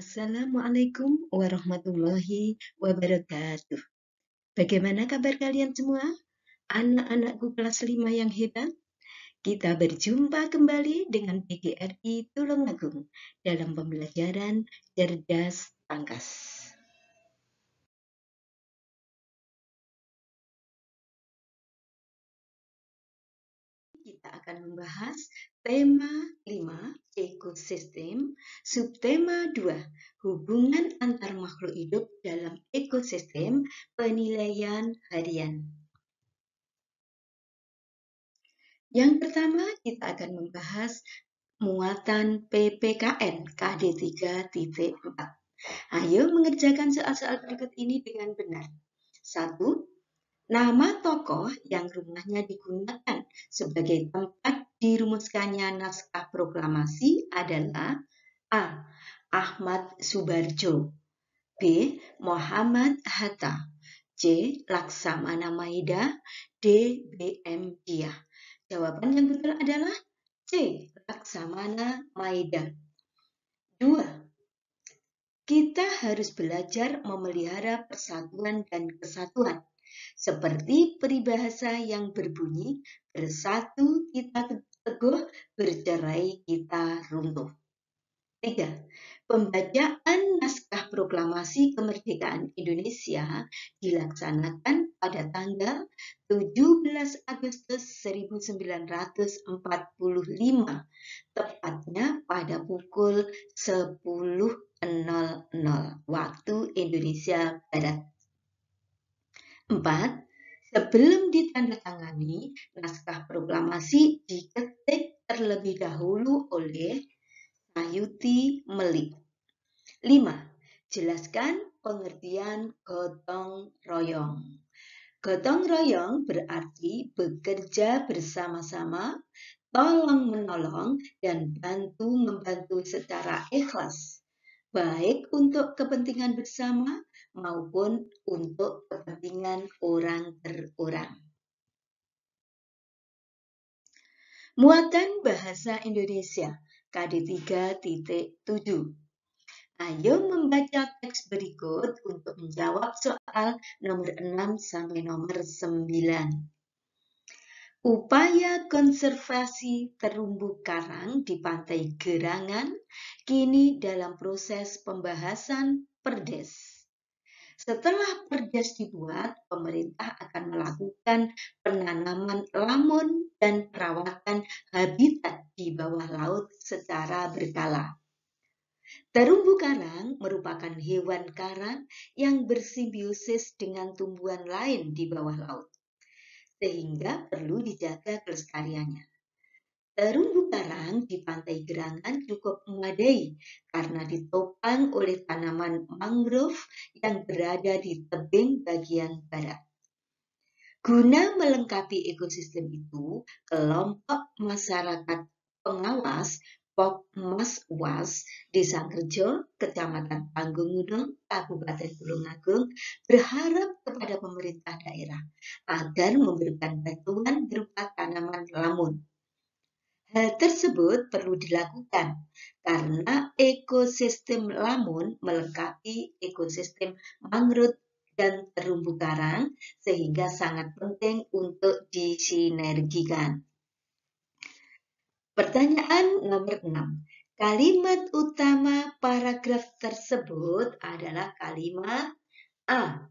Assalamualaikum warahmatullahi wabarakatuh. Bagaimana kabar kalian semua? Anak-anakku kelas 5 yang hebat. Kita berjumpa kembali dengan PGRI Tulungagung dalam pembelajaran cerdas pangkas. Kita akan membahas tema 5, ekosistem, subtema 2, hubungan antar makhluk hidup dalam ekosistem, penilaian harian. Yang pertama, kita akan membahas muatan PPKN KD 3.4. Ayo mengerjakan soal-soal berikut ini dengan benar. 1. Nama tokoh yang rumahnya digunakan sebagai tempat dirumuskannya naskah proklamasi adalah A. Ahmad Subarjo, B. Muhammad Hatta, C. Laksamana Maida, D. B.M. Diah. Jawaban yang betul adalah C. Laksamana Maida. 2. Kita harus belajar memelihara persatuan dan kesatuan. Seperti peribahasa yang berbunyi, bersatu kita teguh, bercerai kita runtuh. 3. Pembacaan naskah proklamasi kemerdekaan Indonesia dilaksanakan pada tanggal 17 Agustus 1945, tepatnya pada pukul 10.00 waktu Indonesia Barat. 4. Sebelum ditandatangani, naskah proklamasi diketik terlebih dahulu oleh Sayuti Melik. 5. Jelaskan pengertian gotong royong. Gotong royong berarti bekerja bersama-sama, tolong-menolong, dan bantu-membantu secara ikhlas, baik untuk kepentingan bersama maupun untuk kepentingan orang per orang. Muatan bahasa Indonesia KD 3.7. Ayo membaca teks berikut untuk menjawab soal nomor 6 sampai nomor 9. Upaya konservasi terumbu karang di Pantai Gerangan kini dalam proses pembahasan Perdes. Setelah Perdes dibuat, pemerintah akan melakukan penanaman lamun dan perawatan habitat di bawah laut secara berkala. Terumbu karang merupakan hewan karang yang bersimbiosis dengan tumbuhan lain di bawah laut, sehingga perlu dijaga kelestariannya. Terumbu karang di Pantai Gerangan cukup memadai karena ditopang oleh tanaman mangrove yang berada di tebing bagian barat. Guna melengkapi ekosistem itu, kelompok masyarakat pengawas Pokmaswas Desa Kerjo, Kecamatan Panggung, Kabupaten Tulungagung berharap kepada pemerintah daerah agar memberikan bantuan berupa tanaman lamun. Hal tersebut perlu dilakukan karena ekosistem lamun melengkapi ekosistem mangrove dan terumbu karang sehingga sangat penting untuk disinergikan. Pertanyaan nomor 6. Kalimat utama paragraf tersebut adalah kalimat A.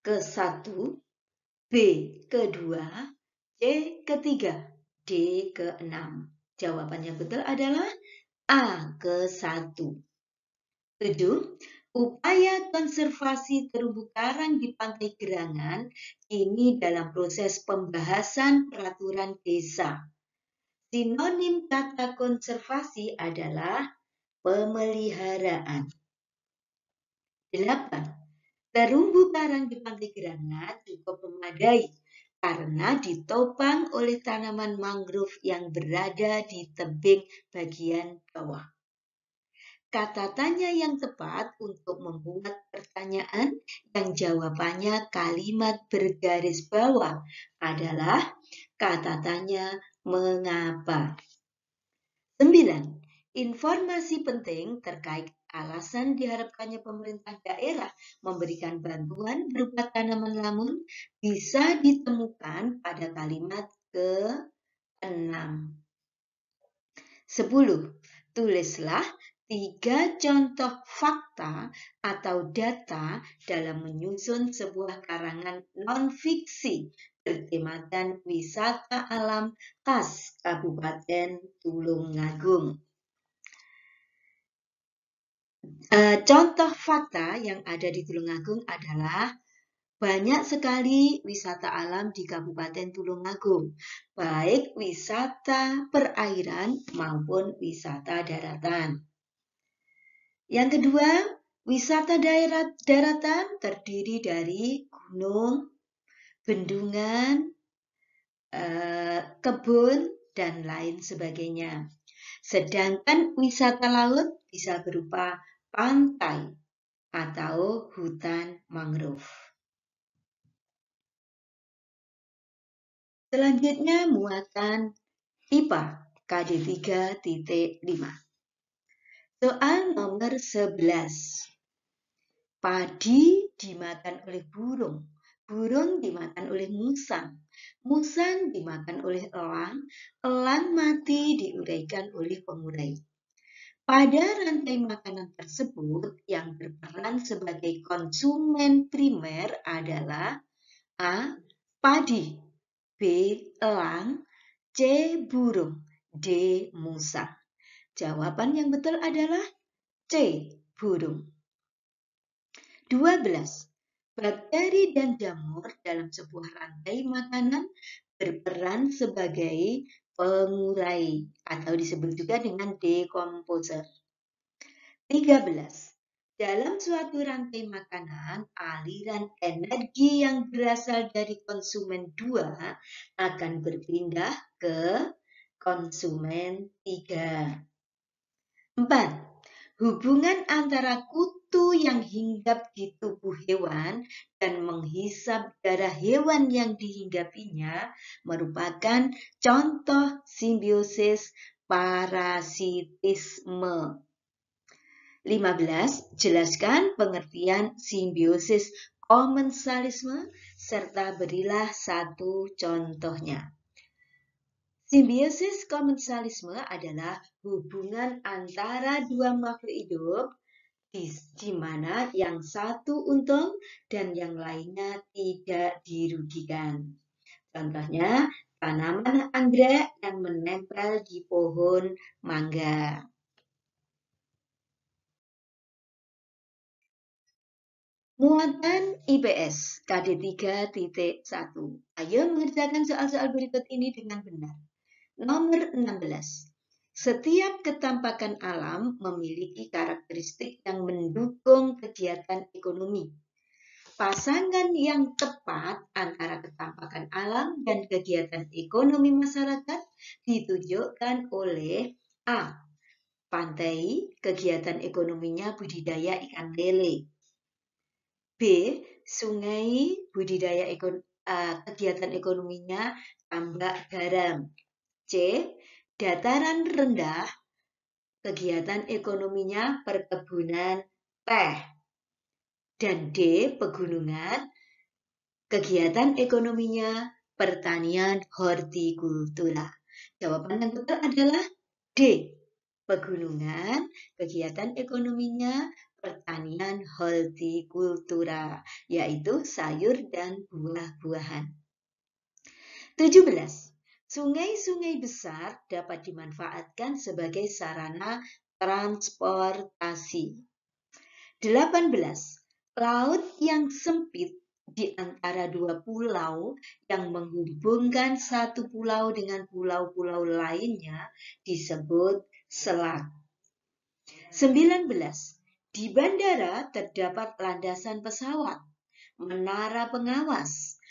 Ke-1, B. Kedua, C. Ketiga, D. ke-6. Jawaban yang betul adalah A. Ke-1. 7. Upaya konservasi terumbu karang di Pantai Gerangan kini dalam proses pembahasan peraturan desa. Sinonim kata konservasi adalah pemeliharaan. 8. Terumbu karang di Pantai Gerangan cukup memadai karena ditopang oleh tanaman mangrove yang berada di tebing bagian bawah. Kata tanya yang tepat untuk membuat pertanyaan yang jawabannya kalimat bergaris bawah adalah kata tanya mengapa. 9. Informasi penting terkait alasan diharapkannya pemerintah daerah memberikan bantuan berupa tanaman lamun bisa ditemukan pada kalimat ke-6. 10. Tulislah 3 contoh fakta atau data dalam menyusun sebuah karangan non-fiksi bertemakan wisata alam khas Kabupaten Tulungagung. Contoh fakta yang ada di Tulungagung adalah banyak sekali wisata alam di Kabupaten Tulungagung, baik wisata perairan maupun wisata daratan. Yang kedua, wisata daratan terdiri dari gunung, bendungan, kebun, dan lain sebagainya. Sedangkan wisata laut bisa berupa pantai atau hutan mangrove. Selanjutnya muatan IPA KD 3.5. Soal nomor 11. Padi dimakan oleh burung, burung dimakan oleh musang, musang dimakan oleh elang, elang mati diuraikan oleh pengurai. Pada rantai makanan tersebut yang berperan sebagai konsumen primer adalah A. Padi, B. Elang, C. Burung, D. Musang. Jawaban yang betul adalah C. Burung. 12. Bakteri dan jamur dalam sebuah rantai makanan berperan sebagai pengurai atau disebut juga dengan decomposer. 13. Dalam suatu rantai makanan, aliran energi yang berasal dari konsumen 2 akan berpindah ke konsumen 3. 4. Hubungan antara kutu yang hinggap di tubuh hewan dan menghisap darah hewan yang dihinggapinya merupakan contoh simbiosis parasitisme. 15. Jelaskan pengertian simbiosis komensalisme serta berilah satu contohnya. Simbiosis komensalisme adalah hubungan antara dua makhluk hidup di mana yang satu untung dan yang lainnya tidak dirugikan. Contohnya, tanaman anggrek yang menempel di pohon mangga. Muatan IPS KD 3.1. Ayo mengerjakan soal-soal berikut ini dengan benar. Nomor 16. Setiap ketampakan alam memiliki karakteristik yang mendukung kegiatan ekonomi. Pasangan yang tepat antara ketampakan alam dan kegiatan ekonomi masyarakat ditunjukkan oleh A. Pantai, kegiatan ekonominya budidaya ikan lele. B. Sungai, kegiatan ekonominya tambak garam. C. Dataran rendah, kegiatan ekonominya perkebunan teh. Dan D. Pegunungan, kegiatan ekonominya pertanian hortikultura. Jawaban yang betul adalah D. Pegunungan, kegiatan ekonominya pertanian hortikultura, yaitu sayur dan buah-buahan. 17. Sungai-sungai besar dapat dimanfaatkan sebagai sarana transportasi. 18. Laut yang sempit di antara dua pulau yang menghubungkan satu pulau dengan pulau-pulau lainnya disebut selat. 19. Di bandara terdapat landasan pesawat, menara pengawas,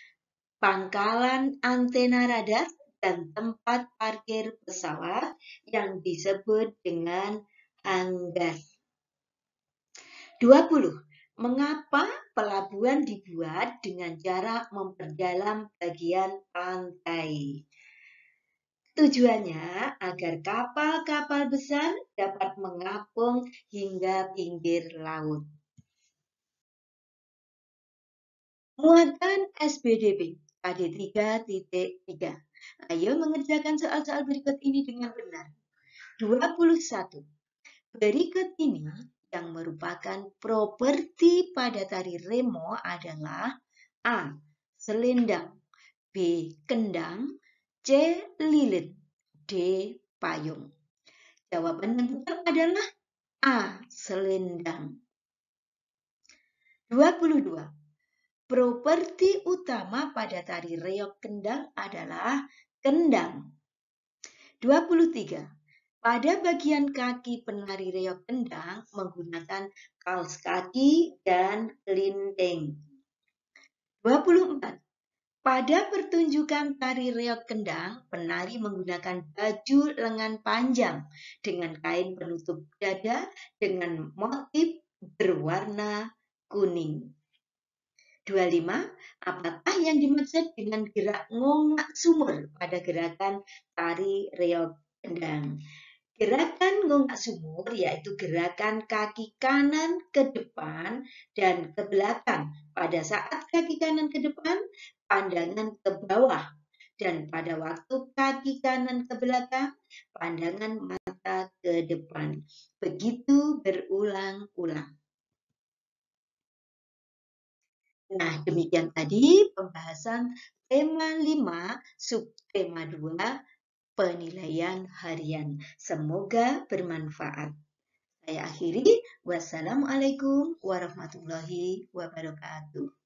pangkalan antena radar, dan tempat parkir pesawat yang disebut dengan hanggar. 20. Mengapa pelabuhan dibuat dengan cara memperdalam bagian pantai? Tujuannya agar kapal-kapal besar dapat mengapung hingga pinggir laut. Muatan SBDP KD 3.3. Ayo mengerjakan soal-soal berikut ini dengan benar. 21. Berikut ini yang merupakan properti pada tari remo adalah A. Selendang, B. Kendang, C. Lilin, D. Payung. Jawaban yang benar adalah A. Selendang. 22. Properti utama pada tari reog kendang adalah kendang. 23. Pada bagian kaki penari reog kendang menggunakan kaos kaki dan linting. 24. Pada pertunjukan tari reog kendang, penari menggunakan baju lengan panjang dengan kain penutup dada dengan motif berwarna kuning. 25. Apakah yang dimaksud dengan gerak ngongak sumur pada gerakan tari reog kendang? Gerakan ngongak sumur yaitu gerakan kaki kanan ke depan dan ke belakang. Pada saat kaki kanan ke depan, pandangan ke bawah. Dan pada waktu kaki kanan ke belakang, pandangan mata ke depan. Begitu berulang-ulang. Nah, demikian tadi pembahasan tema 5, subtema 2, penilaian harian. Semoga bermanfaat. Saya akhiri. Wassalamualaikum warahmatullahi wabarakatuh.